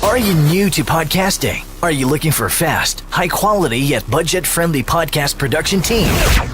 Are you new to podcasting? Are you looking for a fast, high-quality yet budget-friendly podcast production team?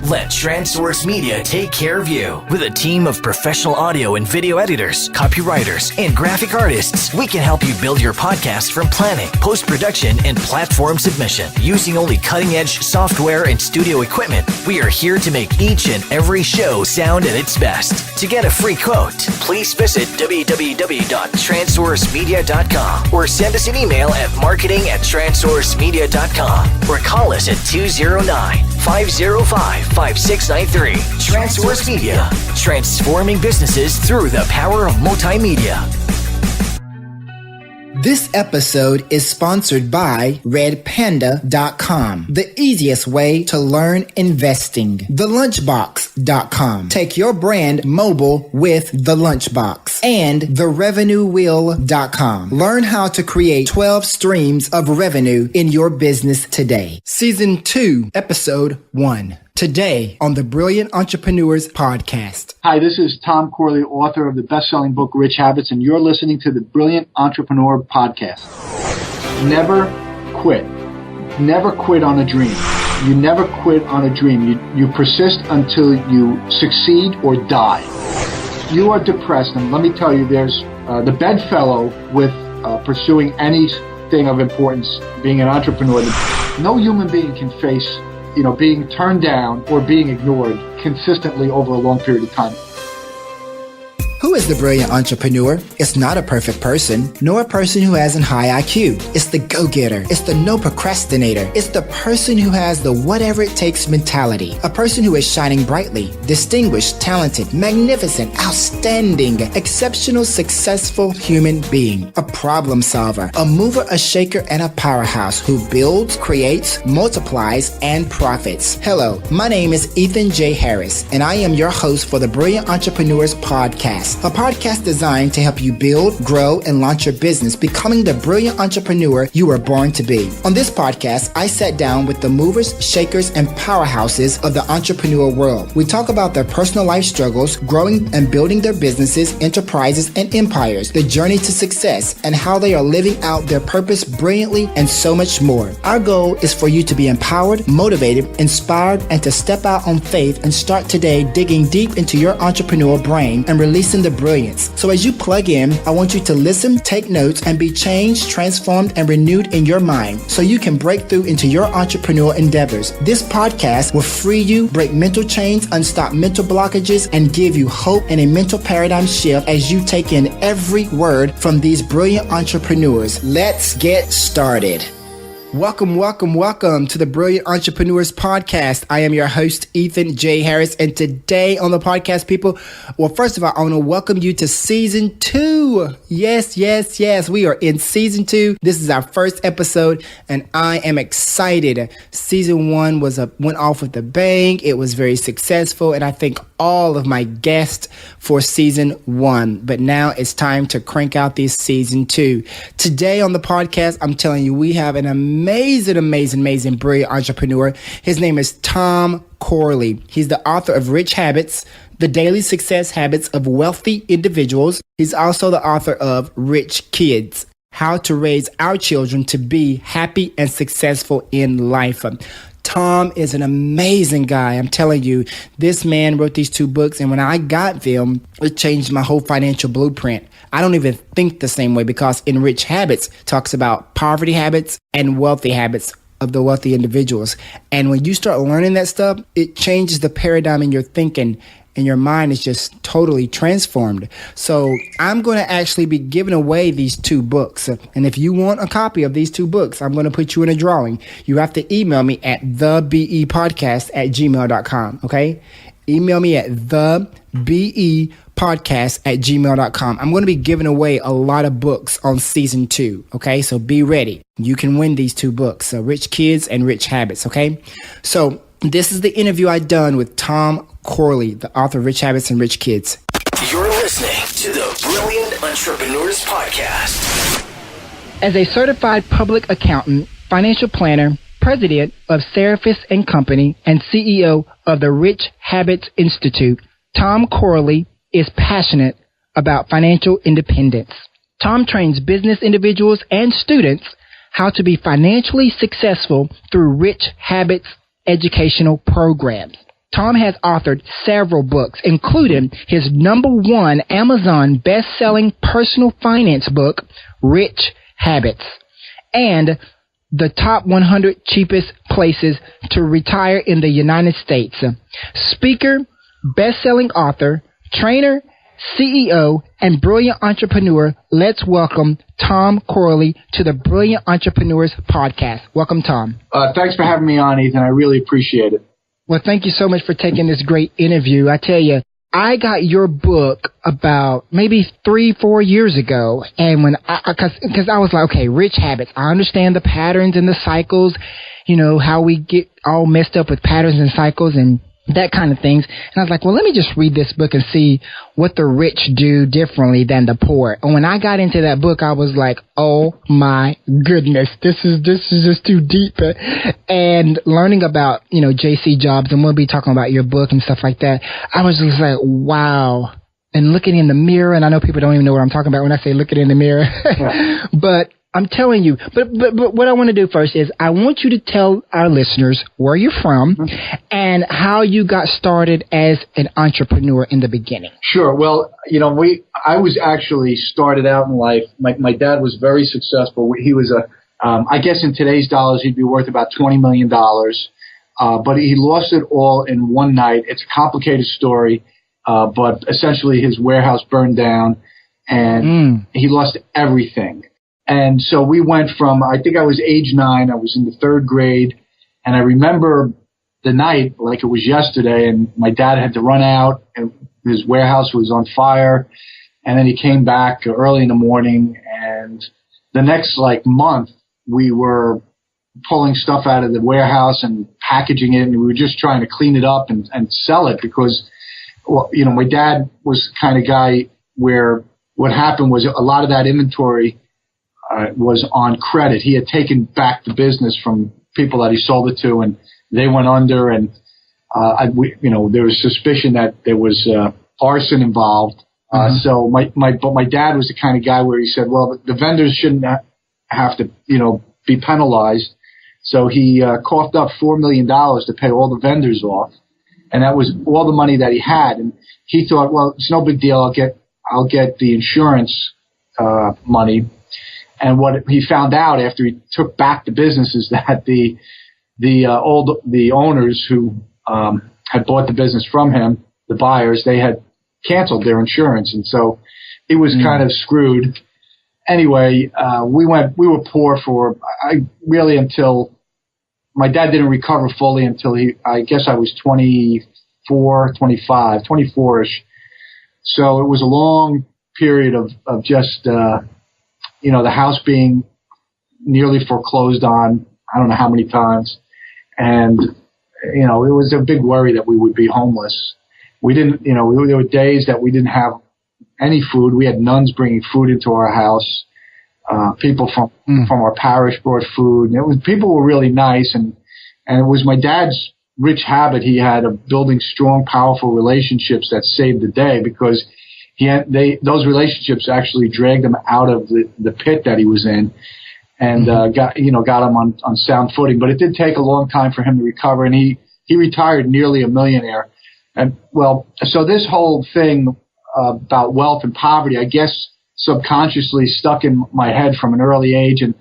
Let TransSource Media take care of you. With a team of professional audio and video editors, copywriters, and graphic artists, we can help you build your podcast from planning, post-production, and platform submission. Using only cutting-edge software and studio equipment, we are here to make each and every show sound at its best. To get a free quote, please visit www.transsourcemedia.com or send us an email at marketing@transsourcemedia.com or call us at 209-505-5693. TransSource Media, transforming businesses through the power of multimedia. This episode is sponsored by redpanda.com, the easiest way to learn investing. TheLunchbox.com. Take your brand mobile with The Lunchbox. And TheRevenueWheel.com. Learn how to create 12 streams of revenue in your business today. Season 2, Episode 1. Today on the Brilliant Entrepreneurs Podcast. Hi, this is Tom Corley, author of the best-selling book, Rich Habits, and you're listening to the Brilliant Entrepreneur Podcast. Never quit. Never quit on a dream. You never quit on a dream. You persist until you succeed or die. You are depressed, and let me tell you, there's the bedfellow with pursuing anything of importance, being an entrepreneur. No human being can face being turned down or being ignored consistently over a long period of time. Who is the brilliant entrepreneur? It's not a perfect person, nor a person who has a high IQ. It's the go-getter. It's the no procrastinator. It's the person who has the whatever it takes mentality. A person who is shining brightly, distinguished, talented, magnificent, outstanding, exceptional, successful human being. A problem solver, a mover, a shaker, and a powerhouse who builds, creates, multiplies, and profits. Hello, my name is Ethan J. Harris, and I am your host for the Brilliant Entrepreneurs Podcast. A podcast designed to help you build, grow, and launch your business, becoming the brilliant entrepreneur you were born to be. On this podcast, I sat down with the movers, shakers, and powerhouses of the entrepreneur world. We talk about their personal life struggles, growing and building their businesses, enterprises, and empires, the journey to success, and how they are living out their purpose brilliantly, and so much more. Our goal is for you to be empowered, motivated, inspired, and to step out on faith and start today digging deep into your entrepreneur brain and releasing the brilliance. So as you plug in, I want you to listen, take notes, and be changed, transformed, and renewed in your mind so you can break through into your entrepreneurial endeavors. This podcast will free you, break mental chains, unstop mental blockages, and give you hope and a mental paradigm shift as you take in every word from these brilliant entrepreneurs. Let's get started. Welcome to the Brilliant Entrepreneurs Podcast. I am your host, Ethan J. Harris, and today on the podcast, people, well, first of all, I want to welcome you to Season 2. Yes, we are in Season 2. This is our first episode, and I am excited. Season 1 went off with a bang. It was very successful, and I thank all of my guests for Season 1. But now it's time to crank out this Season 2. Today on the podcast, I'm telling you, we have an amazing, brilliant entrepreneur. His name is Tom Corley. He's the author of Rich Habits, The Daily Success Habits of Wealthy Individuals. He's also the author of Rich Kids, How to Raise Our Children to Be Happy and Successful in Life. Tom is an amazing guy. I'm telling you, this man wrote these 2 books, and when I got them, it changed my whole financial blueprint. I don't even think the same way because in Rich Habits talks about poverty habits and wealthy habits of the wealthy individuals. And when you start learning that stuff, it changes the paradigm in your thinking, and your mind is just totally transformed. So I'm going to actually be giving away these 2 books. And if you want a copy of these 2 books, I'm going to put you in a drawing. You have to email me at thebepodcast@gmail.com. Okay? Email me at thebepodcast@gmail.com. I'm going to be giving away a lot of books on Season 2. Okay? So be ready. You can win these 2 books, Rich Kids and Rich Habits. Okay? So this is the interview I done with Tom Corley, the author of Rich Habits and Rich Kids. You're listening to the Brilliant Entrepreneurs Podcast. As a certified public accountant, financial planner, president of Seraphis & Company, and CEO of the Rich Habits Institute, Tom Corley is passionate about financial independence. Tom trains business individuals and students how to be financially successful through Rich Habits educational programs. Tom has authored several books, including his #1 Amazon best-selling personal finance book, Rich Habits, and the top 100 cheapest places to retire in the United States. Speaker, best-selling author, trainer, CEO, and brilliant entrepreneur, let's welcome Tom Corley to the Brilliant Entrepreneurs Podcast. Welcome, Tom. Thanks for having me on, Ethan. I really appreciate it. Well, thank you so much for taking this great interview. I tell you, I got your book about maybe 3-4 years ago, and because I was like, okay, Rich Habits. I understand the patterns and the cycles, how we get all messed up with patterns and cycles and that kind of things. And I was like, well, let me just read this book and see what the rich do differently than the poor. And when I got into that book, I was like, oh my goodness, this is just too deep. And learning about, J.C. Jobs, and we'll be talking about your book and stuff like that, I was just like, wow. And looking in the mirror, and I know people don't even know what I'm talking about when I say looking in the mirror, yeah. But I'm telling you, but what I want to do first is I want you to tell our listeners where you're from and how you got started as an entrepreneur in the beginning. Sure. Well, I was actually started out in life. My dad was very successful. He was I guess in today's dollars, he'd be worth about $20 million. But he lost it all in one night. It's a complicated story, but essentially his warehouse burned down and he lost everything. And so we went from, I think I was age 9, I was in the 3rd grade, and I remember the night like it was yesterday, and my dad had to run out, and his warehouse was on fire, and then he came back early in the morning, and the next month we were pulling stuff out of the warehouse and packaging it, and we were just trying to clean it up and sell it because, my dad was the kind of guy where what happened was a lot of that inventory was on credit. He had taken back the business from people that he sold it to, and they went under. And there was suspicion that there was arson involved. So my dad was the kind of guy where he said, well, the vendors shouldn't have to be penalized. So he coughed up $4 million to pay all the vendors off, and that was all the money that he had. And he thought, well, it's no big deal. I'll get the insurance money. And what he found out after he took back the business is that the owners who had bought the business from him, the buyers, they had canceled their insurance, and so he was kind of screwed. Anyway, we were poor for until my dad didn't recover fully until I guess I was 24-ish. So it was a long period of just the house being nearly foreclosed on, I don't know how many times. And, it was a big worry that we would be homeless. We didn't, there were days that we didn't have any food. We had nuns bringing food into our house. People from our parish brought food. And people were really nice. And it was my dad's rich habit. He had of building strong, powerful relationships that saved the day because those relationships actually dragged him out of the pit that he was in, and got him on sound footing. But it did take a long time for him to recover, and he retired nearly a millionaire. And so this whole thing about wealth and poverty, I guess subconsciously stuck in my head from an early age. And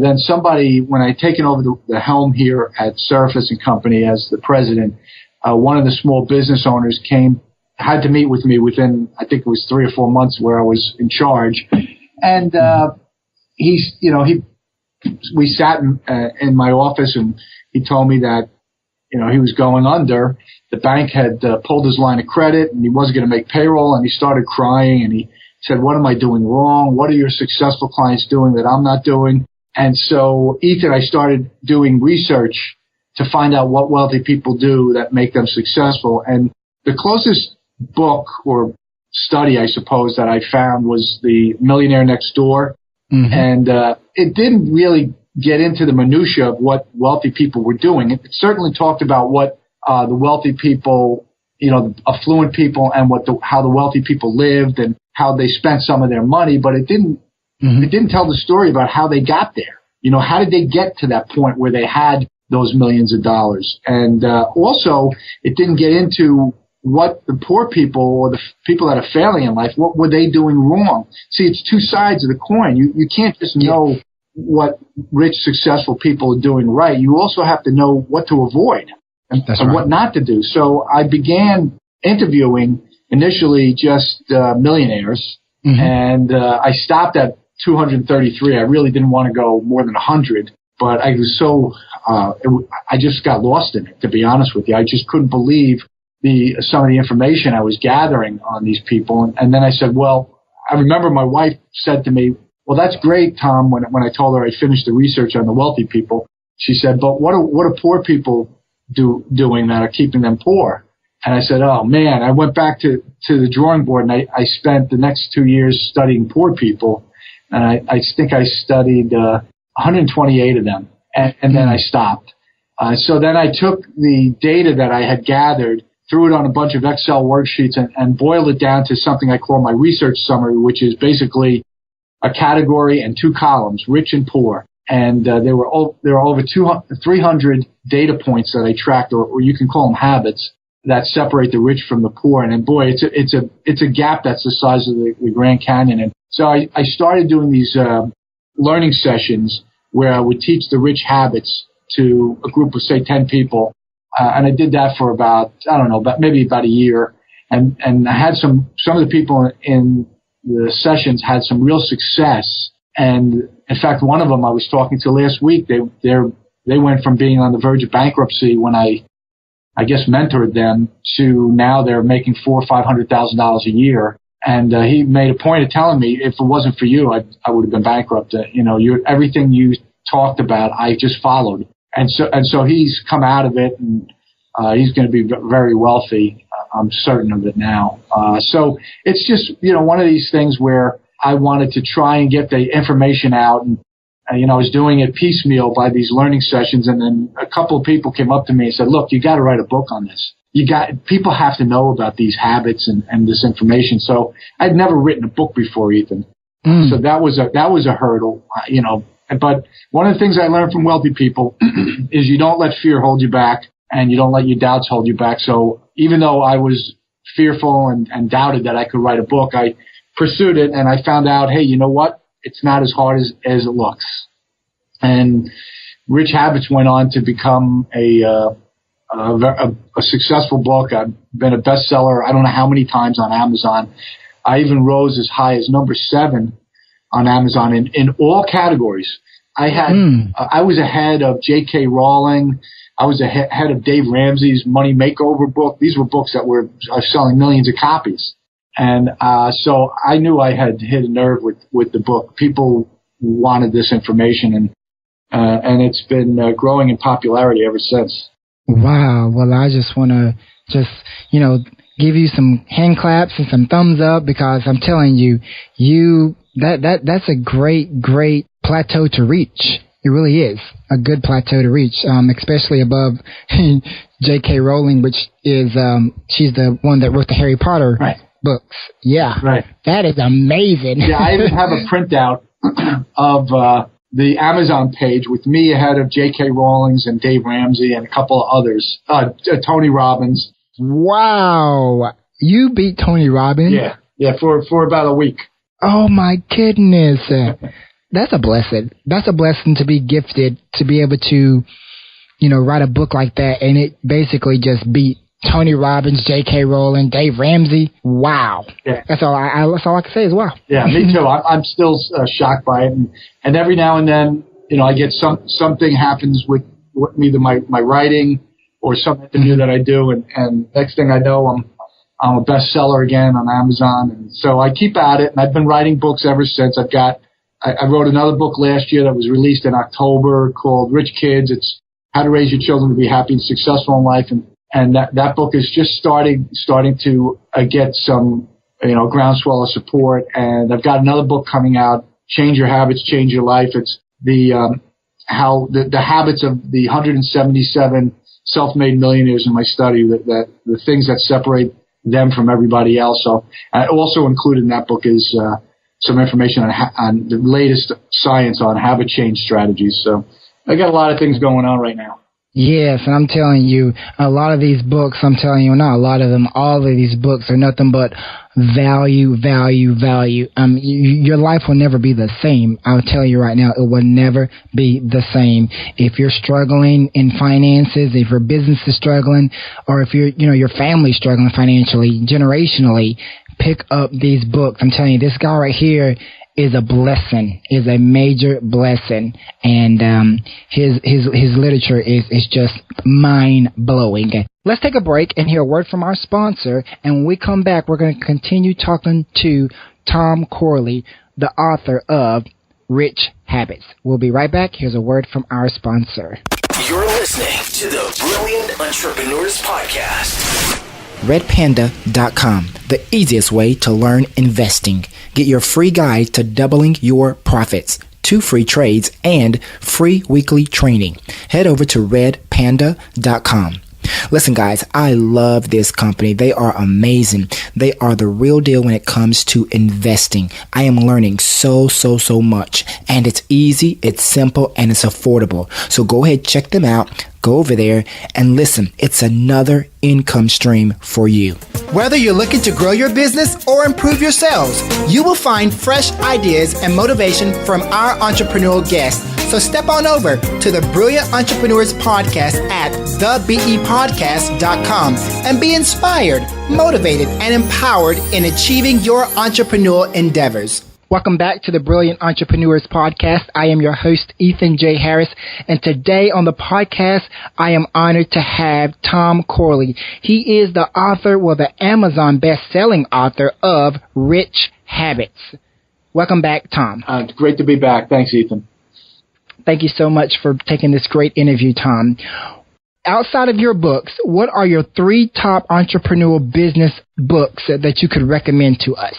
then somebody, when I taken over the helm here at Surface and Company as the president, one of the small business owners had to meet with me within, I think it was 3 or 4 months where I was in charge. And, we sat in my office, and he told me that, he was going under. The bank had pulled his line of credit, and he wasn't going to make payroll, and he started crying, and he said, what am I doing wrong? What are your successful clients doing that I'm not doing? And so, Ethan, I started doing research to find out what wealthy people do that make them successful. And the closest book or study, I suppose, that I found was The Millionaire Next Door. And it didn't really get into the minutia of what wealthy people were doing. It certainly talked about what the wealthy people, the affluent people, and how the wealthy people lived. And how they spent some of their money, but it didn't tell the story about how they got there. You know, how did they get to that point where they had those millions of dollars? And also, it didn't get into what the poor people or the people that are failing in life, what were they doing wrong? See, it's two sides of the coin. You can't just know what rich, successful people are doing right. You also have to know what to avoid and what not to do. So I began interviewing initially just millionaires, and I stopped at 233. I really didn't want to go more than 100, but I was so I just got lost in it, to be honest with you. I just couldn't believe some of the information I was gathering on these people. And then I said, well, I remember my wife said to me, well, that's great, Tom, when I told her I finished the research on the wealthy people. She said, but what are poor people doing that are keeping them poor? And I said, oh, man, I went back to the drawing board, and I spent the next 2 years studying poor people. And I think I studied 128 of them, and then I stopped. So then I took the data that I had gathered, threw it on a bunch of Excel worksheets, and boiled it down to something I call my research summary, which is basically a category and 2 columns, rich and poor. And there were over 300 data points that I tracked, or you can call them habits, that separate the rich from the poor. And boy, it's a gap that's the size of the Grand Canyon. And so I started doing these learning sessions where I would teach the rich habits to a group of, say, 10 people. And I did that for about a year. And I had some of the people in the sessions had some real success. And in fact, one of them I was talking to last week, they went from being on the verge of bankruptcy when I guess mentored them to now they're making $400,000 or $500,000 a year. And he made a point of telling me, if it wasn't for you, I would have been bankrupt. Everything you talked about, I just followed. And so he's come out of it, and he's going to be very wealthy. I'm certain of it now. So it's just, one of these things where I wanted to try and get the information out. And, I was doing it piecemeal by these learning sessions. And then a couple of people came up to me and said, look, you got to write a book on this. People have to know about these habits and this information. So I'd never written a book before, Ethan. So that was a hurdle, But one of the things I learned from wealthy people is you don't let fear hold you back, and you don't let your doubts hold you back. So even though I was fearful and doubted that I could write a book, I pursued it, and I found out, hey, you know what? It's not as hard as it looks. And Rich Habits went on to become a successful book. I've been a bestseller I don't know how many times on Amazon. I even rose as high as number 7 on Amazon in all categories. I was ahead of J.K. Rowling. I was ahead of Dave Ramsey's Money Makeover book. These were books that were selling millions of copies. And so I knew I had hit a nerve with the book. People wanted this information, and it's been growing in popularity ever since. Wow. Well, I just want to give you some hand claps and some thumbs up, because I'm telling you that's a great plateau to reach. It really is a good plateau to reach, especially above J.K. Rowling, which is she's the one that wrote the Harry Potter books. Yeah. Right. That is amazing. Yeah, I even have a printout of the Amazon page with me ahead of J.K. Rowling's and Dave Ramsey and a couple of others. Tony Robbins. Wow. You beat Tony Robbins? Yeah, for about a week. Oh, my goodness. That's a blessing. That's a blessing to be gifted, to be able to, write a book like that, and it basically just beat Tony Robbins, J.K. Rowling, Dave Ramsey. Wow. Yeah. That's all I can say is wow. Yeah, me too. I'm still shocked by it. And every now and then, I get something happens with either my writing or some interview that I do. And next thing I know, I'm a bestseller again on Amazon. And so I keep at it. And I've been writing books ever since. I wrote another book last year that was released in October called Rich Kids. It's How to Raise Your Children to Be Happy and Successful in Life. And that book is just starting to get some, groundswell of support. And I've got another book coming out, Change Your Habits, Change Your Life. It's how the habits of the 177 self-made millionaires in my study, that the things that separate them from everybody else. So also included in that book is some information on the latest science on habit change strategies. So I got a lot of things going on right now. Yes, and I'm telling you, a lot of these books, not a lot of them, all of these books are nothing but value. Your life will never be the same. I'll tell you right now, it will never be the same. If you're struggling in finances, if your business is struggling, or if your family's struggling financially, generationally, pick up these books. I'm telling you, this guy right here is a blessing, is a major blessing, and his literature is just mind-blowing. Let's take a break and hear a word from our sponsor, and when we come back, we're going to continue talking to Tom Corley, the author of Rich Habits. We'll be right back. Here's a word from our sponsor. You're listening to the Brilliant Entrepreneurs Podcast. RedPanda.com, the easiest way to learn investing. Get your free guide to doubling your profits, 2 free trades, and free weekly training. Head over to RedPanda.com. Listen, guys, I love this company. They are amazing. They are the real deal when it comes to investing. I am learning so much, and it's easy, it's simple, and it's affordable. So go ahead, check them out. Go over there and listen. It's another income stream for you. Whether you're looking to grow your business or improve your sales, you will find fresh ideas and motivation from our entrepreneurial guests. So step on over to the Brilliant Entrepreneurs Podcast at thebepodcast.com and be inspired, motivated, and empowered in achieving your entrepreneurial endeavors. Welcome back to the Brilliant Entrepreneurs Podcast. I am your host, Ethan J. Harris, and today on the podcast, I am honored to have Tom Corley. He is the author, the Amazon best-selling author of Rich Habits. Welcome back, Tom. It's great to be back. Thanks, Ethan. Thank you so much for taking this great interview, Tom. Outside of your books, what are your 3 top entrepreneurial business books that you could recommend to us?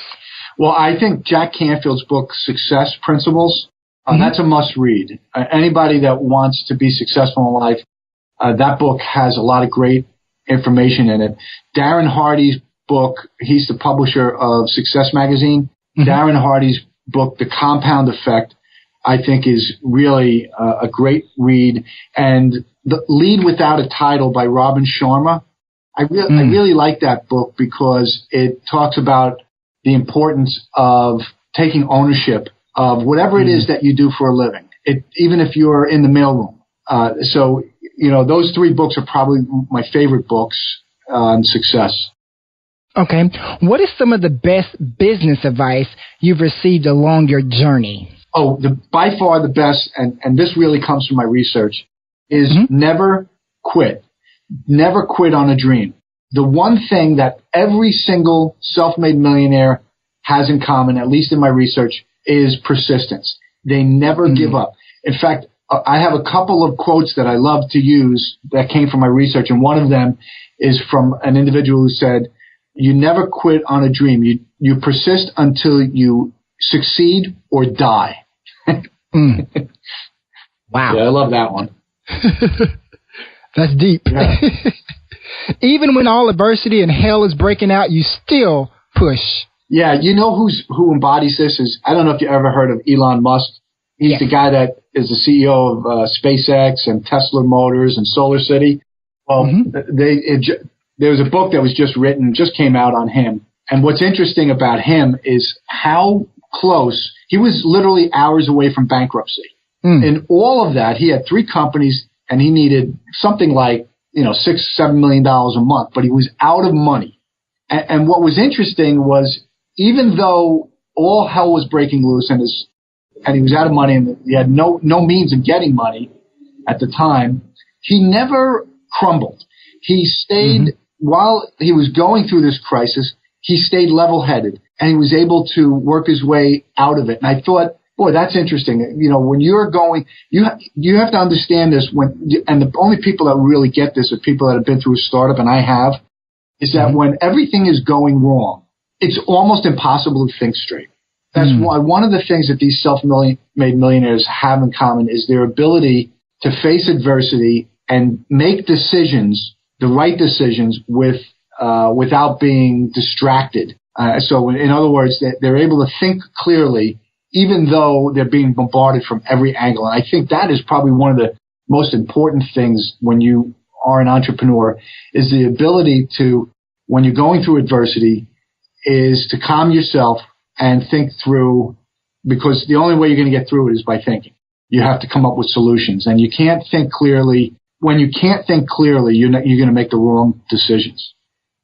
Well, I think Jack Canfield's book, Success Principles, that's a must-read. Anybody that wants to be successful in life, that book has a lot of great information in it. Darren Hardy's book, he's the publisher of Success Magazine. Darren Hardy's book, The Compound Effect, I think is really a great read. And The Lead Without a Title by Robin Sharma. I really like that book because it talks about the importance of taking ownership of whatever it is that you do for a living, even if you're in the mailroom. So, those 3 books are probably my favorite books on success. Okay. What is some of the best business advice you've received along your journey? Oh, by far the best, and this really comes from my research, is never quit. Never quit on a dream. The one thing that every single self-made millionaire has in common, at least in my research, is persistence. They never give up. In fact, I have a couple of quotes that I love to use that came from my research, and one of them is from an individual who said, "You never quit on a dream. You persist until you succeed or die." Wow. Yeah, I love that one. That's deep. Yeah. Even when all adversity and hell is breaking out, you still push. Yeah, you know who embodies this is, I don't know if you ever heard of Elon Musk. He's the guy that is the CEO of SpaceX and Tesla Motors and Solar City. Well, there was a book that was just written, just came out on him. And what's interesting about him is how close, he was literally hours away from bankruptcy. In all of that, he had 3 companies and he needed something like, $6-7 million a month, but he was out of money. And what was interesting was, even though all hell was breaking loose and he was out of money and he had no means of getting money at the time, he never crumbled. He stayed, while he was going through this crisis, he stayed level-headed and he was able to work his way out of it. And I thought, boy, that's interesting. When you're going, you have to understand this. And the only people that really get this are people that have been through a startup, and I have, is that when everything is going wrong, it's almost impossible to think straight. That's why one of the things that these self-made millionaires have in common is their ability to face adversity and make decisions, the right decisions, with without being distracted. So in other words, they're able to think clearly, even though they're being bombarded from every angle. And I think that is probably one of the most important things when you are an entrepreneur, is the ability to, when you're going through adversity, is to calm yourself and think through, because the only way you're going to get through it is by thinking. You have to come up with solutions, and you can't think clearly. When you can't think clearly, you're going to make the wrong decisions.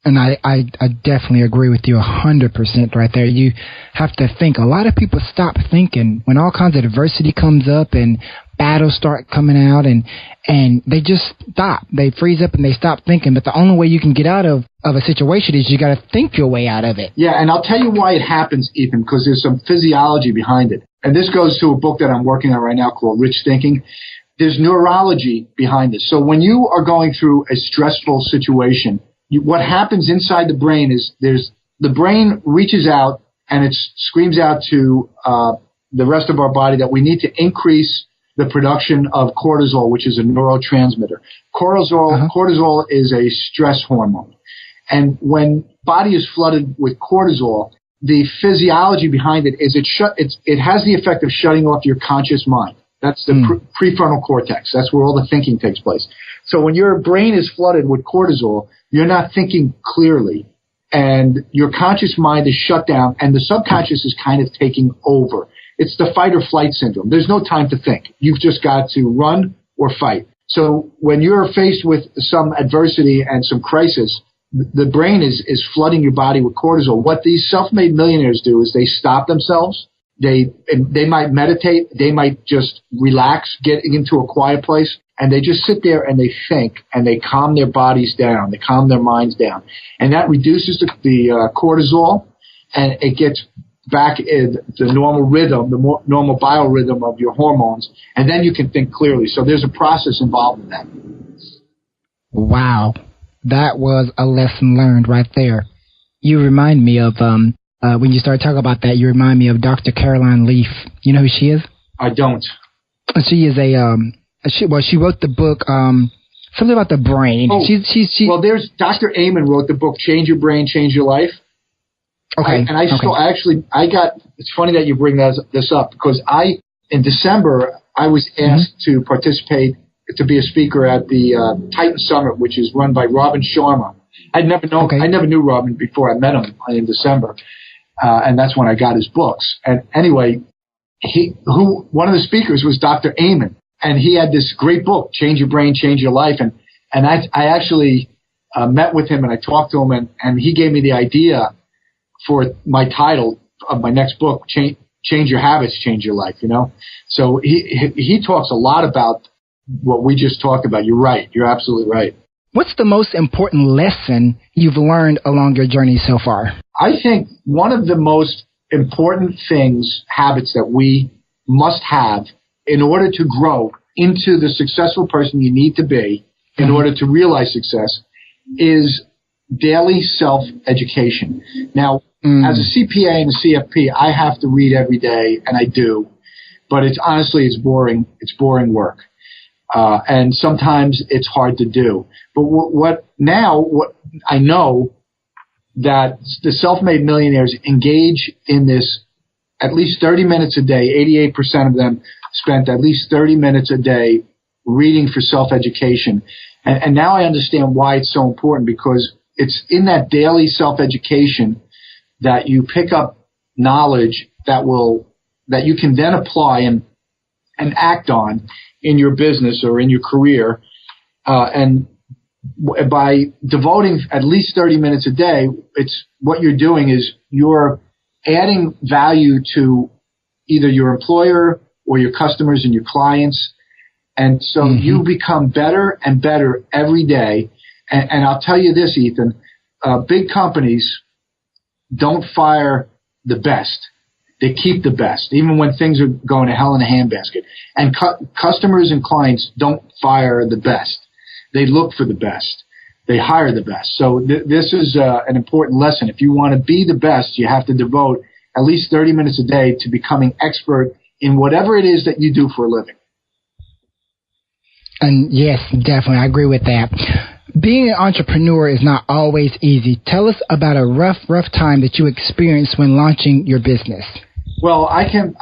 And I definitely agree with you 100% right there. You have to think. A lot of people stop thinking when all kinds of adversity comes up and battles start coming out, and they just stop. They freeze up and they stop thinking. But the only way you can get out of a situation is you got to think your way out of it. Yeah, and I'll tell you why it happens, Ethan, because there's some physiology behind it. And this goes to a book that I'm working on right now called Rich Thinking. There's neurology behind this. So when you are going through a stressful situation, what happens inside the brain is the brain reaches out and it screams out to the rest of our body that we need to increase the production of cortisol, which is a neurotransmitter. Cortisol is a stress hormone. And when body is flooded with cortisol, the physiology behind it is it has the effect of shutting off your conscious mind. That's the prefrontal cortex. That's where all the thinking takes place. So when your brain is flooded with cortisol, you're not thinking clearly, and your conscious mind is shut down, and the subconscious is kind of taking over. It's the fight or flight syndrome. There's no time to think. You've just got to run or fight. So when you're faced with some adversity and some crisis, the brain is flooding your body with cortisol. What these self-made millionaires do is they stop themselves. They might meditate. They might just relax, get into a quiet place, and they just sit there and they think, and they calm their bodies down. They calm their minds down. And that reduces the cortisol, and it gets back in the normal rhythm, the normal biorhythm of your hormones, and then you can think clearly. So there's a process involved in that. Wow. That was a lesson learned right there. You remind me of, when you started talking about that, you remind me of Dr. Caroline Leaf. You know who she is? I don't. She is she wrote the book, something about the brain. Oh, well, there's Dr. Amen wrote the book, Change Your Brain, Change Your Life. Okay. It's funny that you bring this up, because in December, I was asked to participate, to be a speaker at the Titan Summit, which is run by Robin Sharma. I never knew Robin before I met him in December. And that's when I got his books. And anyway, one of the speakers was Dr. Amen, and he had this great book, Change Your Brain, Change Your Life. And I actually met with him, and I talked to him, and he gave me the idea for my title of my next book, Change Your Habits, Change Your Life, you know? So he talks a lot about what we just talked about. You're right. You're absolutely right. What's the most important lesson you've learned along your journey so far? I think one of the most important habits that we must have in order to grow into the successful person you need to be in order to realize success is daily self-education. Now, as a CPA and a CFP, I have to read every day, and I do, but it's boring. It's boring work. And sometimes it's hard to do. But what I know that the self-made millionaires engage in this at least 30 minutes a day. 88% of them spent at least 30 minutes a day reading for self-education. And now I understand why it's so important, because it's in that daily self-education that you pick up knowledge that you can then apply and act on in your business or in your career. And by devoting at least 30 minutes a day, what you're doing is you're adding value to either your employer or your customers and your clients. And so you become better and better every day. And I'll tell you this, Ethan, big companies don't fire the best. They keep the best, even when things are going to hell in a handbasket. And customers and clients don't fire the best. They look for the best. They hire the best. So this is an important lesson. If you want to be the best, you have to devote at least 30 minutes a day to becoming expert in whatever it is that you do for a living. And yes, definitely. I agree with that. Being an entrepreneur is not always easy. Tell us about a rough time that you experienced when launching your business. Well, I think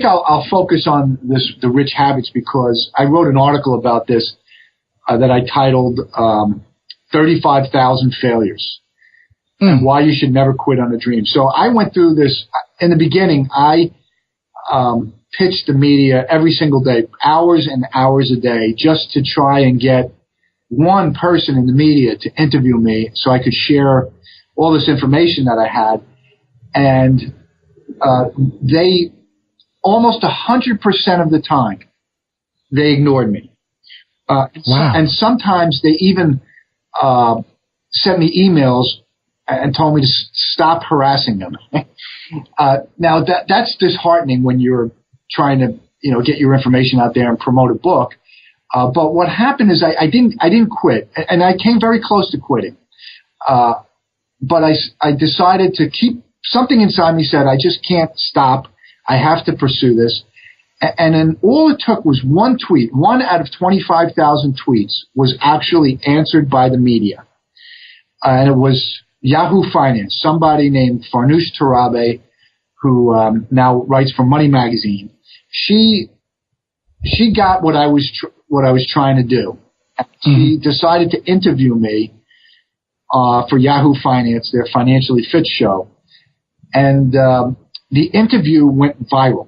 I'll focus on the Rich Habits, because I wrote an article about this that I titled 35,000 Failures and Why You Should Never Quit on a Dream. So I went through this. In the beginning, I pitched the media every single day, hours and hours a day, just to try and get one person in the media to interview me so I could share all this information that I had. And they, almost 100% of the time, they ignored me. Wow. And sometimes they even sent me emails and told me to stop harassing them. Now that's disheartening when you're trying to, get your information out there and promote a book. But what happened is I didn't quit, and I came very close to quitting. But I decided to keep something inside me said, I just can't stop. I have to pursue this. And then all it took was one tweet. 1 out of 25,000 tweets was actually answered by the media. And it was Yahoo Finance, somebody named Farnoosh Torabe, who now writes for Money Magazine. She got what I was trying to do. She decided to interview me for Yahoo Finance, their Financially Fit show. And the interview went viral.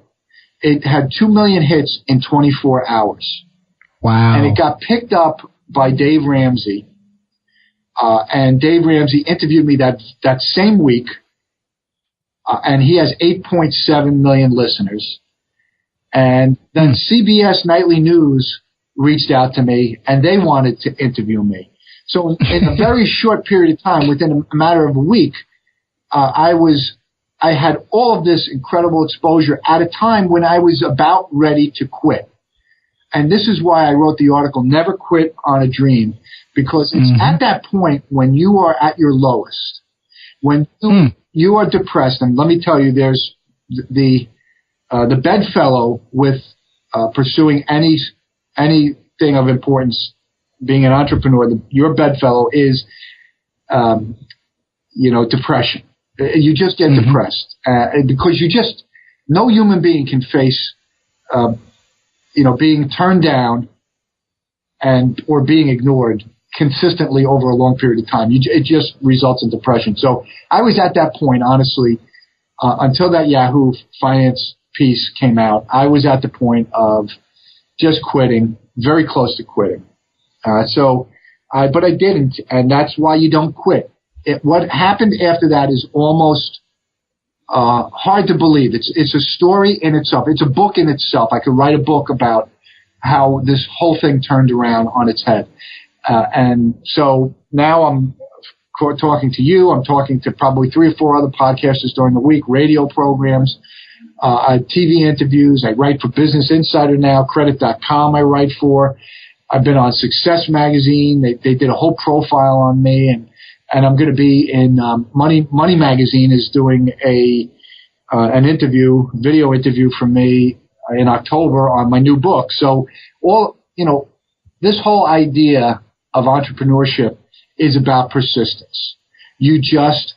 It had 2 million hits in 24 hours. Wow. And it got picked up by Dave Ramsey. And Dave Ramsey interviewed me that same week. And he has 8.7 million listeners. And then CBS Nightly News reached out to me, and they wanted to interview me. So in a very short period of time, within a matter of a week, I had all of this incredible exposure at a time when I was about ready to quit. And this is why I wrote the article, Never Quit on a Dream, because it's at that point when you are at your lowest, when you are depressed. And let me tell you, there's the bedfellow with pursuing anything of importance, being an entrepreneur. Your bedfellow is, depression. You just get depressed because no human being can face, being turned down or being ignored consistently over a long period of time. It just results in depression. So I was at that point, honestly, until that Yahoo Finance piece came out. I was at the point of just quitting, very close to quitting. But I didn't, and that's why you don't quit. What happened after that is almost hard to believe. It's a story in itself. It's a book in itself. I could write a book about how this whole thing turned around on its head. And so now I'm talking to you. I'm talking to probably 3 or 4 other podcasters during the week, radio programs, TV interviews. I write for Business Insider now, Credit.com I write for. I've been on Success Magazine. They did a whole profile on me, and I'm going to be in Money Magazine is doing an interview, video interview for me in October on my new book. So this whole idea of entrepreneurship is about persistence. You just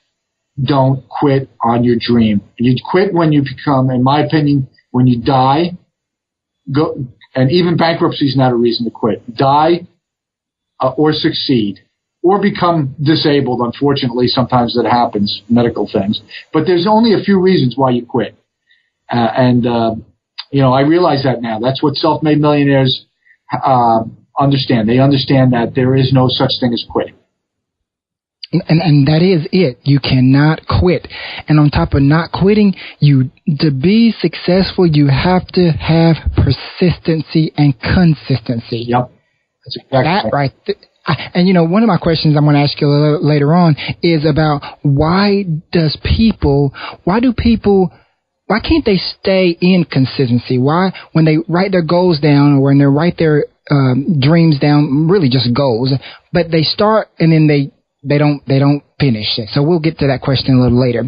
don't quit on your dream. You quit when you become, in my opinion, when you die. And even bankruptcy is not a reason to quit. Die or succeed. Or become disabled. Unfortunately, sometimes that happens, medical things. But there's only a few reasons why you quit. I realize that now. That's what self-made millionaires understand. They understand that there is no such thing as quitting. And that is it. You cannot quit. And on top of not quitting, to be successful, you have to have persistency and consistency. Yep. That's exactly right. And one of my questions I'm going to ask you a little later on is about why can't they stay in consistency? Why, when they write their goals down or when they write their dreams down, really just goals, but they start and then they don't finish it. So we'll get to that question a little later.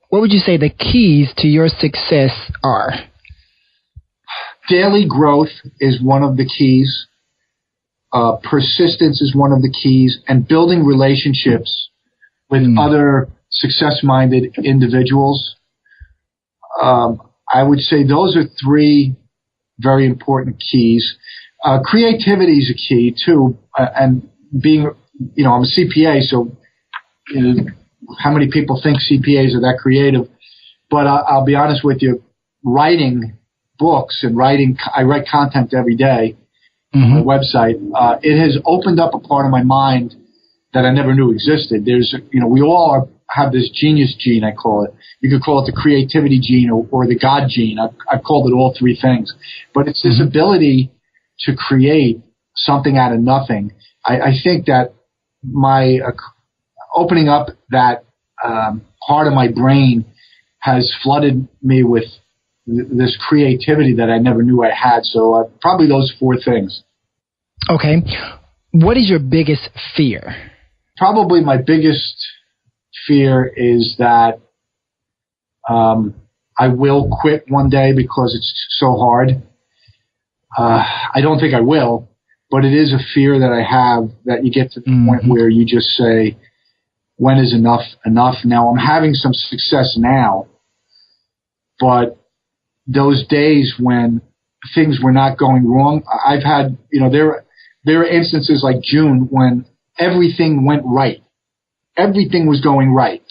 What would you say the keys to your success are? Daily growth is one of the keys. persistence is one of the keys, and building relationships with other success-minded individuals. I would say those are three very important keys. Creativity is a key too, and being, I'm a CPA, so how many people think CPAs are that creative? But I'll be honest with you, writing books and I write content every day on my website. It has opened up a part of my mind that I never knew existed. There's, we all have this genius gene, I call it. You could call it the creativity gene or the God gene. I've called it all three things. But it's this ability to create something out of nothing. I think that my opening up that part of my brain has flooded me with this creativity that I never knew I had. So probably those four things. Okay. What is your biggest fear? Probably my biggest fear is that I will quit one day because it's so hard. I don't think I will, but it is a fear that I have, that you get to the point where you just say, when is enough enough? Now, I'm having some success now, but those days when things were not going wrong, I've had, there are instances like June when everything went right. Everything was going right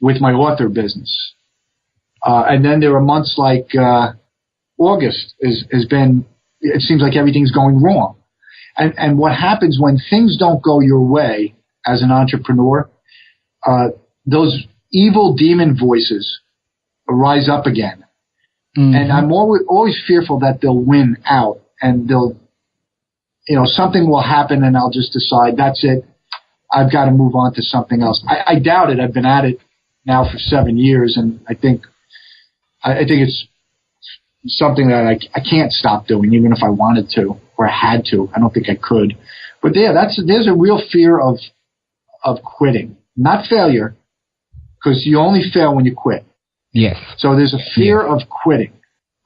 with my author business. And then there are months like August has been, it seems like everything's going wrong. And what happens when things don't go your way as an entrepreneur, those evil demon voices rise up again. And I'm always fearful that they'll win out and they'll, something will happen and I'll just decide that's it. I've got to move on to something else. I doubt it. I've been at it now for 7 years, and I think it's something that I can't stop doing, even if I wanted to or had to. I don't think I could. But there's a real fear of quitting, not failure, because you only fail when you quit. Yes. So there's a fear of quitting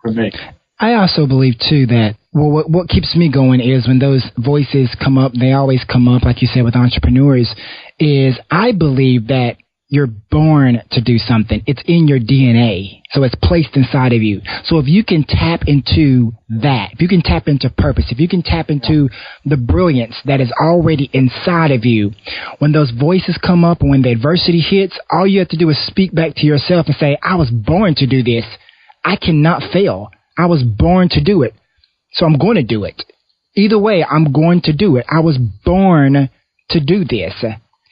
for me. I also believe, too, that what keeps me going is when those voices come up, they always come up, like you said, with entrepreneurs, is I believe that you're born to do something. It's in your DNA. So it's placed inside of you. So if you can tap into that, if you can tap into purpose, if you can tap into the brilliance that is already inside of you, when those voices come up, when the adversity hits, all you have to do is speak back to yourself and say, I was born to do this. I cannot fail. I was born to do it. So I'm going to do it. Either way, I'm going to do it. I was born to do this.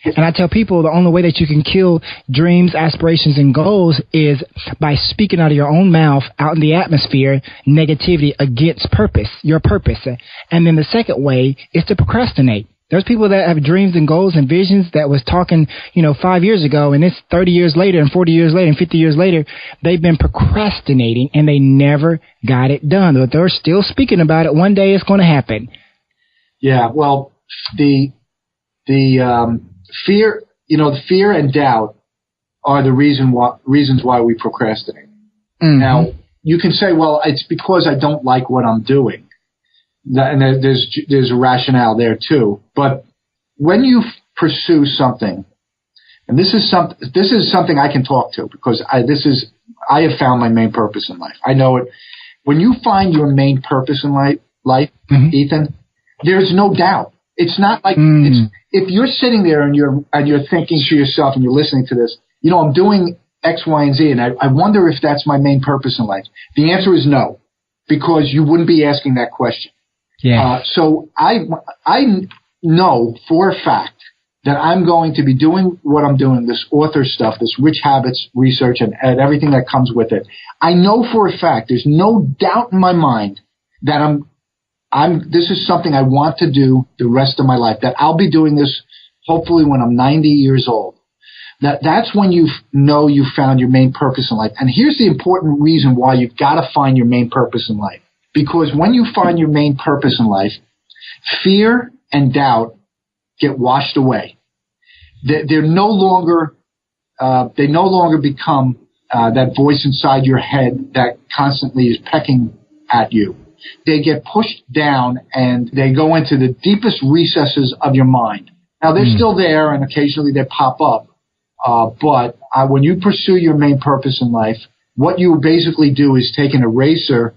And I tell people the only way that you can kill dreams, aspirations, and goals is by speaking out of your own mouth, out in the atmosphere, negativity against purpose, your purpose. And then the second way is to procrastinate. There's people that have dreams and goals and visions that was talking, 5 years ago, and it's 30 years later and 40 years later and 50 years later, they've been procrastinating and they never got it done. But they're still speaking about it. One day it's going to happen. Yeah, well, the fear, the fear and doubt are the reasons why we procrastinate. Mm-hmm. Now, you can say, well, it's because I don't like what I'm doing. And there's a rationale there too. But when you pursue something, and this is something I can talk to because I have found my main purpose in life. I know it. When you find your main purpose in life, mm-hmm. Ethan, there's no doubt. It's not like if you're sitting there and you're thinking to yourself and you're listening to this, I'm doing X, Y, and Z, and I wonder if that's my main purpose in life. The answer is no, because you wouldn't be asking that question. Yeah. So I know for a fact that I'm going to be doing what I'm doing, this author stuff, this rich habits research, and everything that comes with it. I know for a fact, there's no doubt in my mind that this is something I want to do the rest of my life, that I'll be doing this hopefully when I'm 90 years old. That's when you know you found your main purpose in life. And here's the important reason why you've got to find your main purpose in life. Because when you find your main purpose in life, fear and doubt get washed away. They no longer become that voice inside your head that constantly is pecking at you. They get pushed down and they go into the deepest recesses of your mind. Now, they're still there, and occasionally they pop up. But when you pursue your main purpose in life, what you basically do is take an eraser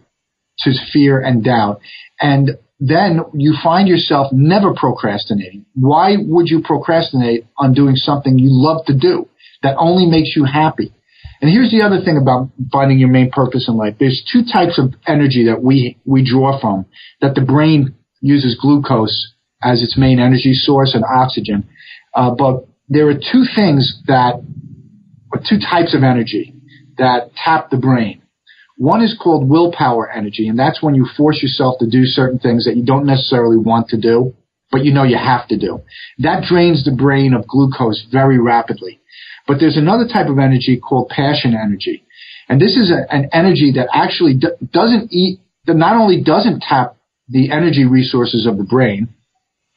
to fear and doubt. And then you find yourself never procrastinating. Why would you procrastinate on doing something you love to do that only makes you happy? And here's the other thing about finding your main purpose in life. There's two types of energy that we draw from, that the brain uses glucose as its main energy source and oxygen. But there are two types of energy that tap the brain. One is called willpower energy, and that's when you force yourself to do certain things that you don't necessarily want to do, but you know you have to do. That drains the brain of glucose very rapidly. But there's another type of energy called passion energy. And this is an energy that actually that not only doesn't tap the energy resources of the brain,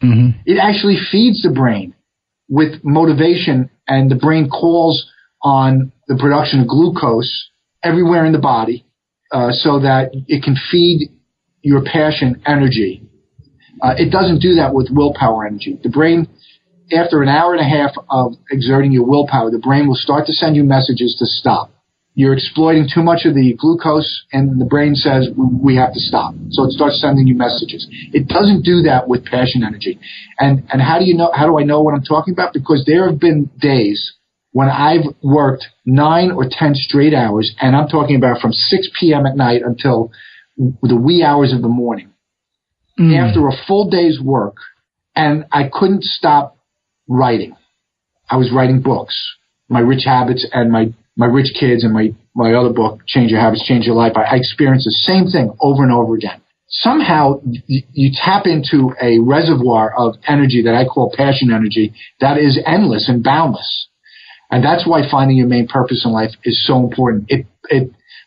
it actually feeds the brain with motivation, and the brain calls on the production of glucose everywhere in the body so that it can feed your passion energy. It doesn't do that with willpower energy. The brain, after an hour and a half of exerting your willpower, the brain will start to send you messages to stop. You're exploiting too much of the glucose, and the brain says, we have to stop. So it starts sending you messages. It doesn't do that with passion energy. And how do I know what I'm talking about? Because there have been days when I've worked 9 or 10 straight hours, and I'm talking about from 6 p.m. at night until the wee hours of the morning, after a full day's work, and I couldn't stop writing. I was writing books, My Rich Habits and My Rich Kids, and my other book, Change Your Habits, Change Your Life. I experienced the same thing over and over again. Somehow you tap into a reservoir of energy that I call passion energy that is endless and boundless. And that's why finding your main purpose in life is so important. It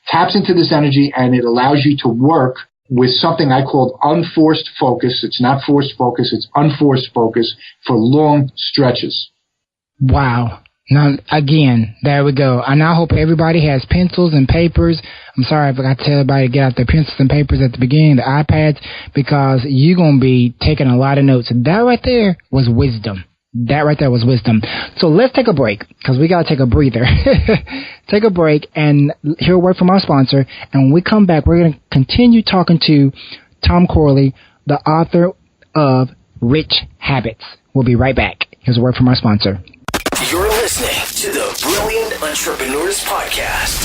taps into this energy, and it allows you to work with something I call unforced focus. It's not forced focus, it's unforced focus for long stretches. Wow. Now, again, there we go. I now hope everybody has pencils and papers. I'm sorry, I forgot to tell everybody to get out their pencils and papers at the beginning, the iPads, because you're going to be taking a lot of notes. That right there was wisdom. So let's take a break, because we got to take a breather. Take a break and hear a word from our sponsor. And when we come back, we're going to continue talking to Tom Corley, the author of Rich Habits. We'll be right back. Here's a word from our sponsor. You're listening to the Brilliant Entrepreneurs Podcast.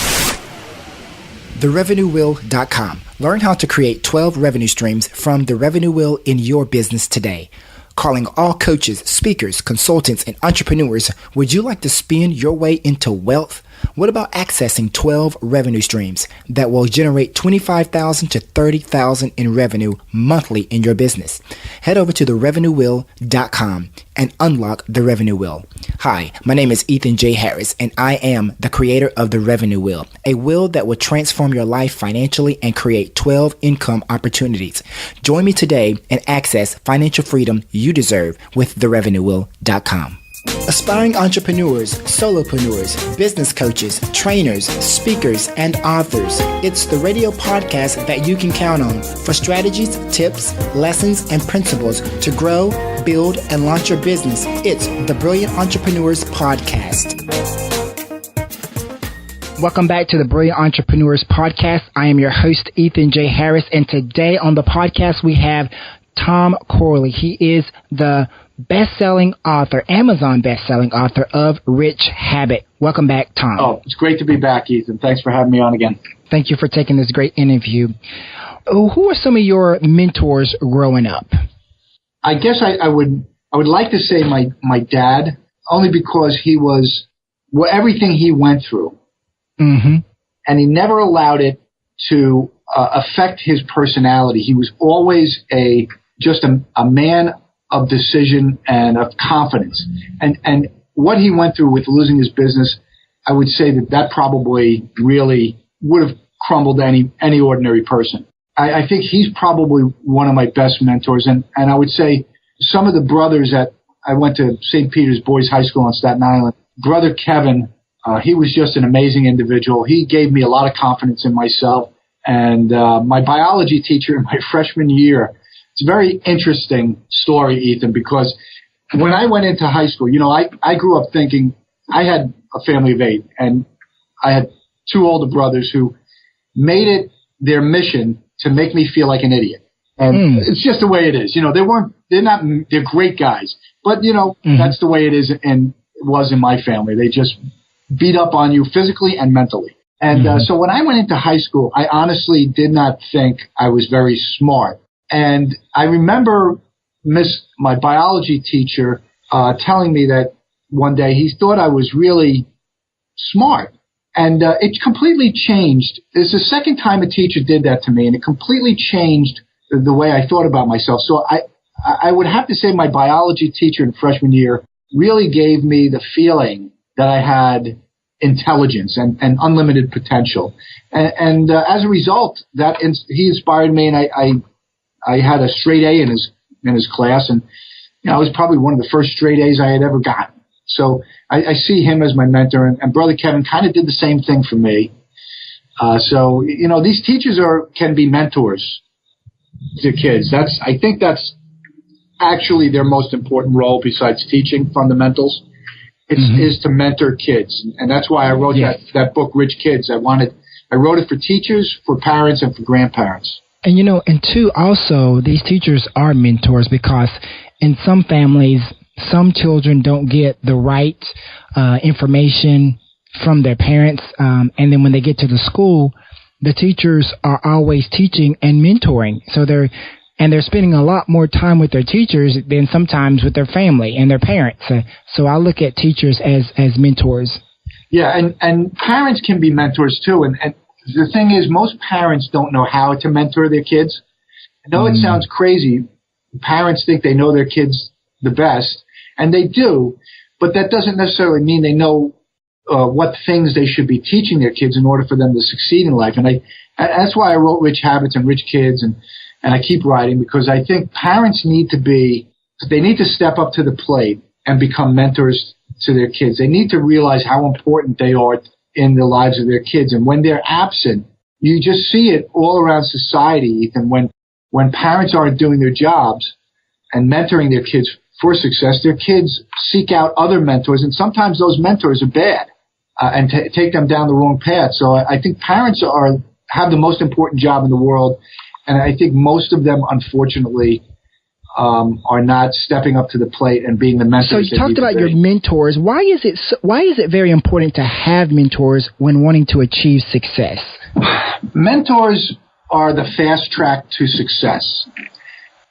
TheRevenueWheel.com. Learn how to create 12 revenue streams from the Revenue Wheel in your business today. Calling all coaches, speakers, consultants, and entrepreneurs, would you like to spin your way into wealth? What about accessing 12 revenue streams that will generate $25,000 to $30,000 in revenue monthly in your business? Head over to TheRevenueWheel.com and unlock the Revenue Wheel. Hi, my name is Ethan J. Harris, and I am the creator of the Revenue Wheel, a wheel that will transform your life financially and create 12 income opportunities. Join me today and access financial freedom you deserve with TheRevenueWheel.com. Aspiring entrepreneurs, solopreneurs, business coaches, trainers, speakers, and authors. It's the radio podcast that you can count on for strategies, tips, lessons, and principles to grow, build, and launch your business. It's the Brilliant Entrepreneurs Podcast. Welcome back to the Brilliant Entrepreneurs Podcast. I am your host, Ethan J. Harris, and today on the podcast we have Tom Corley. He is the best-selling author, Amazon best-selling author of Rich Habit. Welcome back, Tom. Oh, it's great to be back, Ethan. Thanks for having me on again. Thank you for taking this great interview. Who are some of your mentors growing up? I guess I would like to say my dad, only because he was everything he went through, and he never allowed it to affect his personality. He was always just a man of decision and of confidence. And what he went through with losing his business, I would say that probably really would have crumbled any ordinary person. I think he's probably one of my best mentors. And I would say some of the brothers I went to St. Peter's Boys High School on Staten Island. Brother Kevin, he was just an amazing individual. He gave me a lot of confidence in myself. And my biology teacher in my freshman year, it's a very interesting story, Ethan, because when I went into high school, I grew up thinking I had a family of 8, and I had 2 older brothers who made it their mission to make me feel like an idiot. And it's just the way it is. They're great guys, but that's the way it is and it was in my family. They just beat up on you physically and mentally. And so when I went into high school, I honestly did not think I was very smart. And I remember my biology teacher telling me that one day he thought I was really smart. And it completely changed. It's the second time a teacher did that to me, and it completely changed the way I thought about myself. So I would have to say my biology teacher in freshman year really gave me the feeling that I had intelligence and unlimited potential. And as a result, he inspired me, and I had a straight A in his class, and it was probably one of the first straight A's I had ever gotten. So I see him as my mentor, and Brother Kevin kind of did the same thing for me. So these teachers can be mentors to kids. I think that's actually their most important role besides teaching fundamentals. Is to mentor kids, and that's why I wrote that book, Rich Kids. I wrote it for teachers, for parents, and for grandparents. And and two, also these teachers are mentors, because in some families, some children don't get the right information from their parents, and then when they get to the school, the teachers are always teaching and mentoring. So they're spending a lot more time with their teachers than sometimes with their family and their parents. So I look at teachers as mentors. Yeah, and parents can be mentors too. And the thing is, most parents don't know how to mentor their kids. I know it sounds crazy. Parents think they know their kids the best, and they do, but that doesn't necessarily mean they know what things they should be teaching their kids in order for them to succeed in life. And that's why I wrote Rich Habits and Rich Kids, and I keep writing, because I think parents need to step up to the plate and become mentors to their kids. They need to realize how important they are in the lives of their kids. And when they're absent, you just see it all around society, Ethan. When parents aren't doing their jobs and mentoring their kids for success, their kids seek out other mentors, and sometimes those mentors are bad and take them down the wrong path. So I think parents have the most important job in the world. And I think most of them, unfortunately, are not stepping up to the plate and being the mentors. So you talked about your mentors. Why is it very important to have mentors when wanting to achieve success? Mentors are the fast track to success.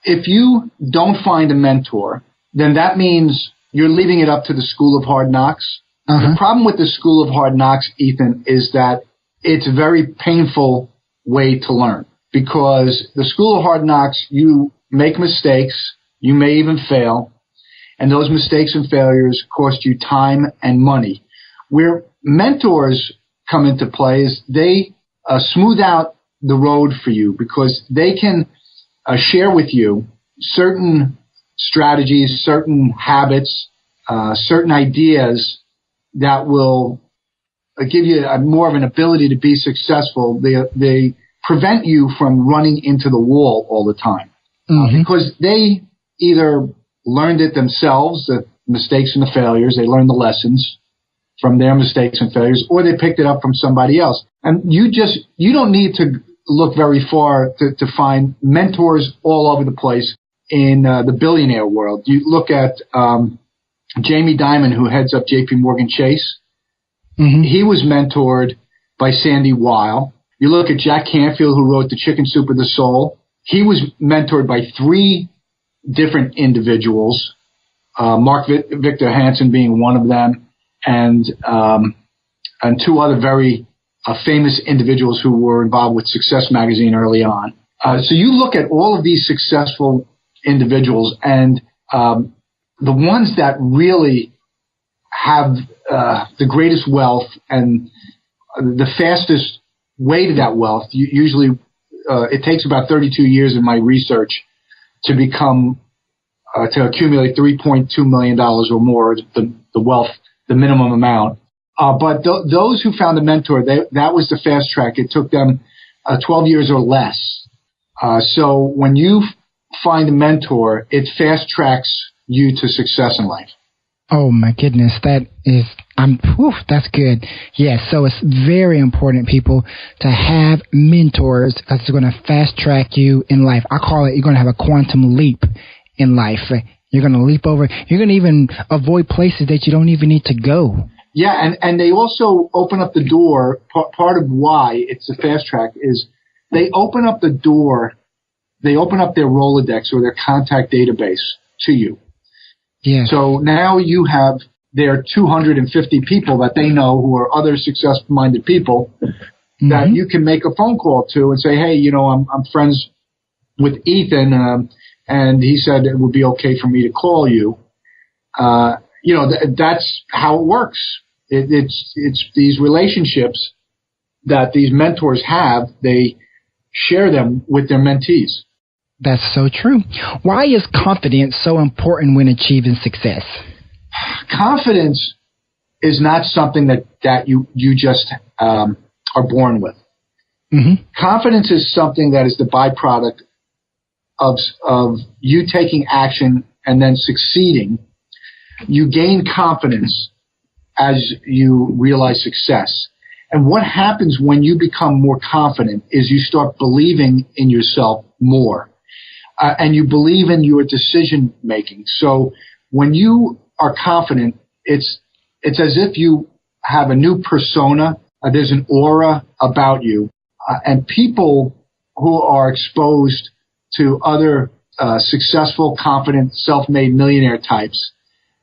If you don't find a mentor, then that means you're leaving it up to the school of hard knocks. The problem with the school of hard knocks, Ethan, is that it's a very painful way to learn. Because the school of hard knocks, you make mistakes, you may even fail, and those mistakes and failures cost you time and money. Where mentors come into play is they smooth out the road for you, because they can share with you certain strategies, certain habits, certain ideas that will give you more of an ability to be successful. They prevent you from running into the wall all the time, because they either learned it themselves, the mistakes and the failures. They learned the lessons from their mistakes and failures, or they picked it up from somebody else. And you don't need to look very far to find mentors all over the place in the billionaire world. You look at Jamie Dimon, who heads up J.P. Morgan Chase. He was mentored by Sandy Weil. You look at Jack Canfield, who wrote The Chicken Soup of the Soul. He was mentored by 3 different individuals, Mark Victor Hansen being one of them, and 2 other very famous individuals who were involved with Success Magazine early on. So you look at all of these successful individuals, and the ones that really have the greatest wealth and the fastest way to that wealth, usually it takes about 32 years in my research to accumulate $3.2 million or more, the wealth, the minimum amount. But those who found a mentor, that was the fast track. It took them 12 years or less. So when you find a mentor, it fast tracks you to success in life. Oh my goodness, that's good. Yes, so it's very important, people, to have mentors because it's going to fast track you in life. I call it, you're going to have a quantum leap in life. You're going to leap over. You're going to even avoid places that you don't even need to go. Yeah, and they also open up the door. Part of why it's a fast track is they open up the door. They open up their Rolodex or their contact database to you. Yeah. So now you have their 250 people that they know who are other success-minded people that you can make a phone call to and say, hey, I'm friends with Ethan, and he said it would be okay for me to call you. That's how it works. It's these relationships that these mentors have. They share them with their mentees. That's so true. Why is confidence so important when achieving success? Confidence is not something that you just are born with. Mm-hmm. Confidence is something that is the byproduct of you taking action and then succeeding. You gain confidence as you realize success. And what happens when you become more confident is you start believing in yourself more. And you believe in your decision making. So when you are confident, it's as if you have a new persona. There's an aura about you. And people who are exposed to other successful, confident, self-made millionaire types,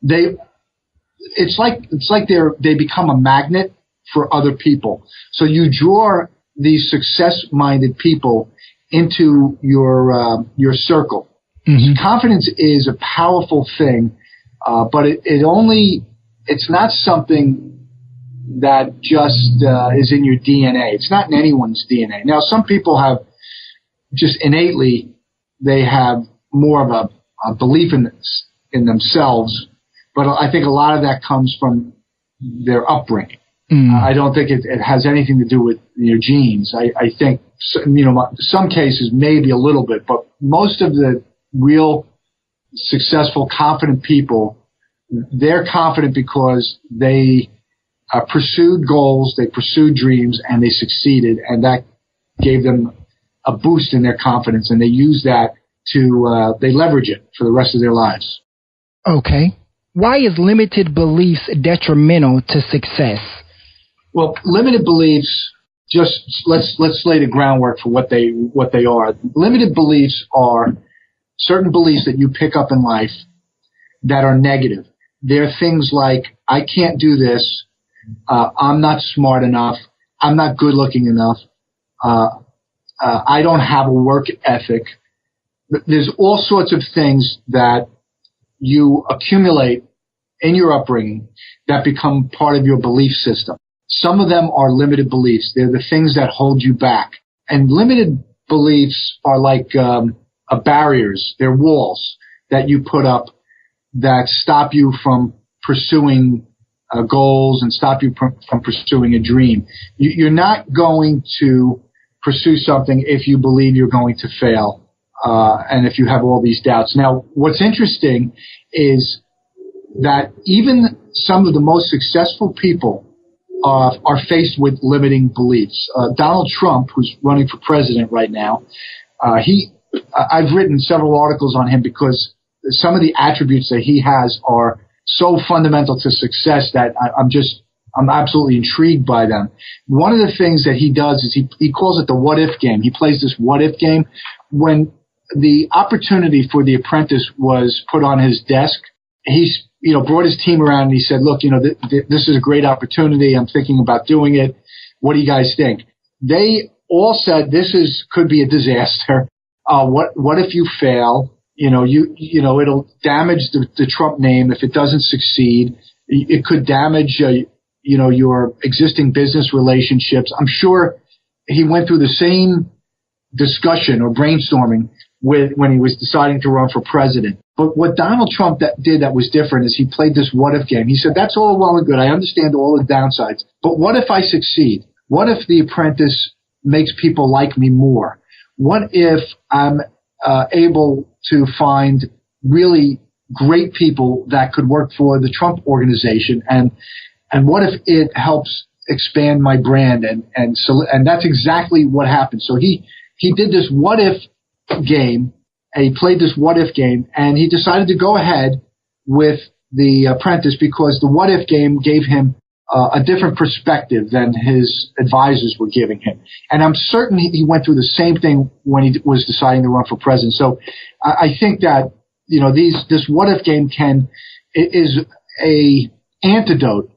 it's like they become a magnet for other people. So you draw these success-minded people into your circle. Mm-hmm. So confidence is a powerful thing, but it's not something that just is in your DNA. It's not in anyone's DNA. Now, some people have just innately, they have more of a belief in themselves, but I think a lot of that comes from their upbringing. I don't think it has anything to do with your genes. I think, some cases maybe a little bit, but most of the real successful, confident people, they're confident because they pursued goals, they pursued dreams, and they succeeded, and that gave them a boost in their confidence, and they use that they leverage it for the rest of their lives. Okay. Why is limited beliefs detrimental to success? Well, limited beliefs, just let's lay the groundwork for what they are. Limited beliefs are certain beliefs that you pick up in life that are negative. They're things like, I can't do this, I'm not smart enough, I'm not good looking enough, I don't have a work ethic. There's all sorts of things that you accumulate in your upbringing that become part of your belief system. Some of them are limited beliefs. They're the things that hold you back. And limited beliefs are like barriers. They're walls that you put up that stop you from pursuing goals and stop you from pursuing a dream. You're not going to pursue something if you believe you're going to fail, and if you have all these doubts. Now, what's interesting is that even some of the most successful people are faced with limiting beliefs. Donald Trump, who's running for president right now, I've written several articles on him because some of the attributes that he has are so fundamental to success that I'm absolutely intrigued by them. One of the things that he does is he calls it the what if game. He plays this what if game. When the opportunity for The Apprentice was put on his desk, he's brought his team around and he said, look, this is a great opportunity. I'm thinking about doing it. What do you guys think? They all said could be a disaster. What if you fail? It'll damage the Trump name if it doesn't succeed. It could damage, your existing business relationships. I'm sure he went through the same discussion or brainstorming when he was deciding to run for president. But what Donald Trump did that was different is he played this what if game. He said, that's all well and good. I understand all the downsides. But what if I succeed? What if The Apprentice makes people like me more? What if I'm able to find really great people that could work for the Trump organization, and what if it helps expand my brand? And that's exactly what happened. So he did this what if game, and he played this what if game, and he decided to go ahead with The Apprentice because the what if game gave him a different perspective than his advisors were giving him. And I'm certain he went through the same thing when he was deciding to run for president. So I think that, this what if game is a antidote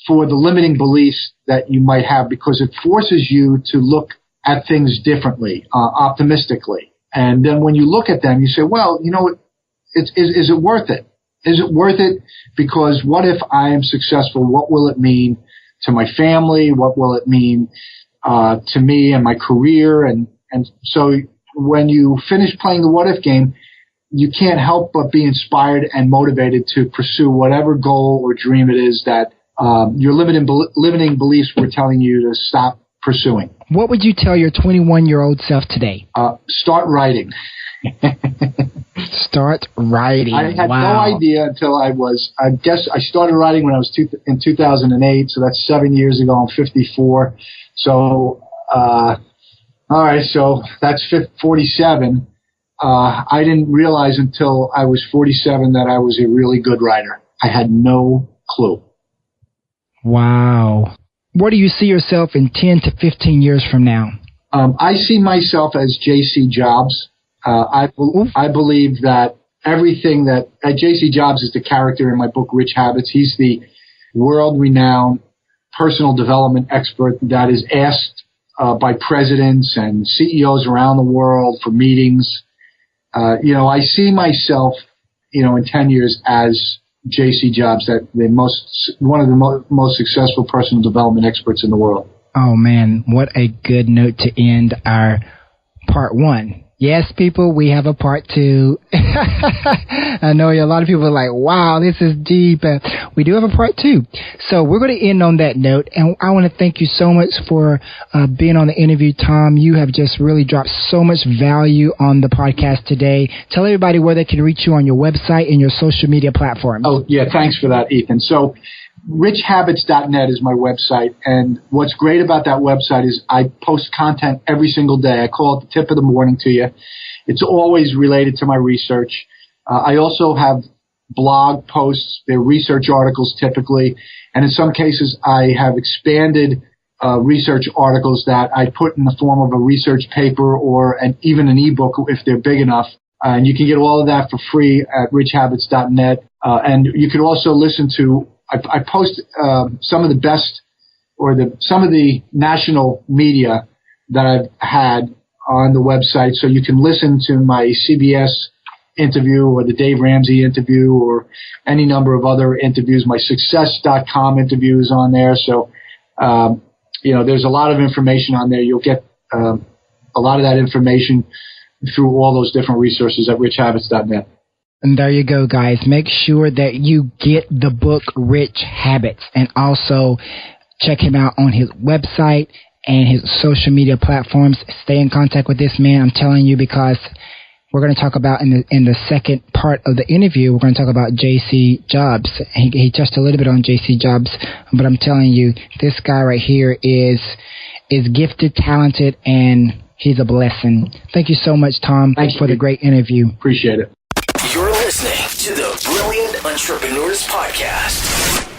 for the limiting beliefs that you might have, because it forces you to look at things differently, optimistically. And then when you look at them, you say, well, is it worth it? Is it worth it? Because what if I am successful? What will it mean to my family? What will it mean to me and my career? And so when you finish playing the what if game, you can't help but be inspired and motivated to pursue whatever goal or dream it is that your limiting beliefs were telling you to stop pursuing. What would you tell your 21-year-old self today? Start writing. Start writing. I had no idea until I started writing when I was in 2008, so that's 7 years ago. I'm 54. So, all right, so that's 47. I didn't realize until I was 47 that I was a really good writer. I had no clue. Wow. Where do you see yourself in 10 to 15 years from now? I see myself as J.C. Jobs. I believe that everything that J.C. Jobs is the character in my book, Rich Habits. He's the world-renowned personal development expert that is asked by presidents and CEOs around the world for meetings. I see myself, in 10 years as J.C. Jobs, one of the most successful personal development experts in the world. Oh man, what a good note to end our part one. Yes, people, we have a part two. I know a lot of people are like, wow, this is deep. We do have a part two. So we're going to end on that note. And I want to thank you so much for being on the interview, Tom. You have just really dropped so much value on the podcast today. Tell everybody where they can reach you on your website and your social media platforms. Oh, yeah. Thanks for that, Ethan. So richhabits.net is my website. And what's great about that website is I post content every single day. I call it the tip of the morning to you. It's always related to my research. I also have blog posts. They're research articles typically. And in some cases, I have expanded research articles that I put in the form of a research paper or even an ebook if they're big enough. And you can get all of that for free at richhabits.net. And you can also listen to I post some of the best or some of the national media that I've had on the website. So you can listen to my CBS interview or the Dave Ramsey interview or any number of other interviews. My success.com interview is on there. So, there's a lot of information on there. You'll get a lot of that information through all those different resources at richhabits.net. And there you go, guys. Make sure that you get the book Rich Habits and also check him out on his website and his social media platforms. Stay in contact with this man. I'm telling you, because we're going to talk about in the second part of the interview, we're going to talk about J.C. Jobs. He touched a little bit on J.C. Jobs, but I'm telling you, this guy right here is gifted, talented, and he's a blessing. Thank you so much, Tom, for the great interview. Appreciate it. You're listening to the Brilliant Entrepreneurs Podcast.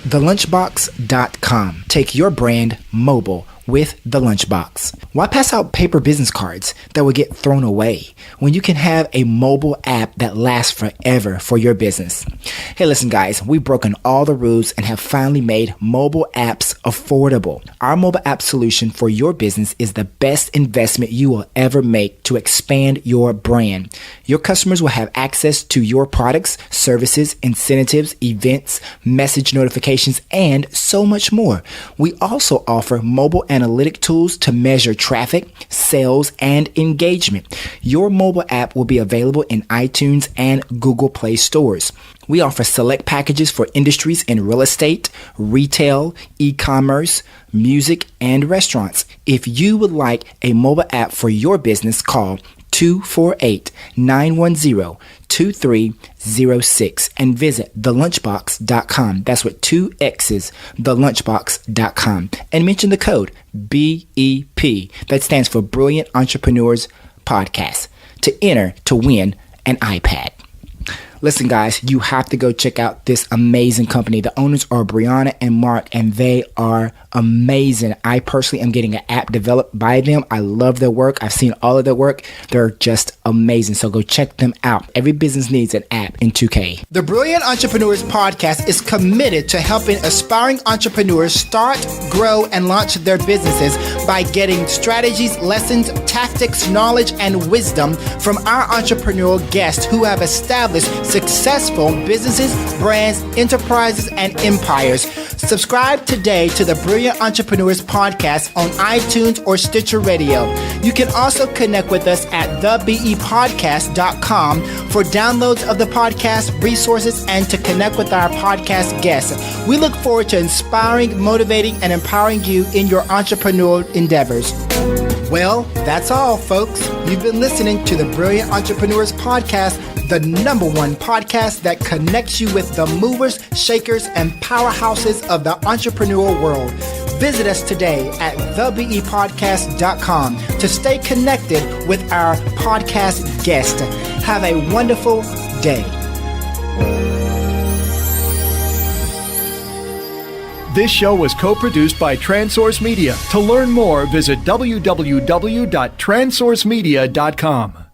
TheLunchbox.com. Take your brand mobile with The Lunchbox. Why pass out paper business cards that will get thrown away when you can have a mobile app that lasts forever for your business? Hey, listen, guys, we've broken all the rules and have finally made mobile apps affordable. Our mobile app solution for your business is the best investment you will ever make to expand your brand. Your customers will have access to your products, services, incentives, events, message notifications, and so much more. We also offer mobile analytic tools to measure traffic, sales, and engagement. Your mobile app will be available in iTunes and Google Play stores. We offer select packages for industries in real estate, retail, e-commerce, music, and restaurants. If you would like a mobile app for your business, call 248-910-2306 and visit thelunchbox.com. That's with 2 X's, thelunchbox.com. And mention the code BEP. That stands for Brilliant Entrepreneurs Podcast to enter to win an iPad. Listen, guys, you have to go check out this amazing company. The owners are Brianna and Mark, and they are amazing. I personally am getting an app developed by them. I love their work. I've seen all of their work. They're just amazing. So go check them out. Every business needs an app in 2K. The Brilliant Entrepreneurs Podcast is committed to helping aspiring entrepreneurs start, grow, and launch their businesses by getting strategies, lessons, tactics, knowledge, and wisdom from our entrepreneurial guests who have established successful businesses, brands, enterprises, and empires. Subscribe today to the Brilliant Entrepreneurs Podcast on iTunes or Stitcher Radio. You can also connect with us at thebepodcast.com for downloads of the podcast, resources, and to connect with our podcast guests. We look forward to inspiring, motivating, and empowering you in your entrepreneurial endeavors. Well, that's all, folks. You've been listening to the Brilliant Entrepreneurs Podcast, the #1 podcast that connects you with the movers, shakers, and powerhouses of the entrepreneurial world. Visit us today at thebepodcast.com to stay connected with our podcast guest. Have a wonderful day. This show was co-produced by TransSource Media. To learn more, visit www.transsourcemedia.com.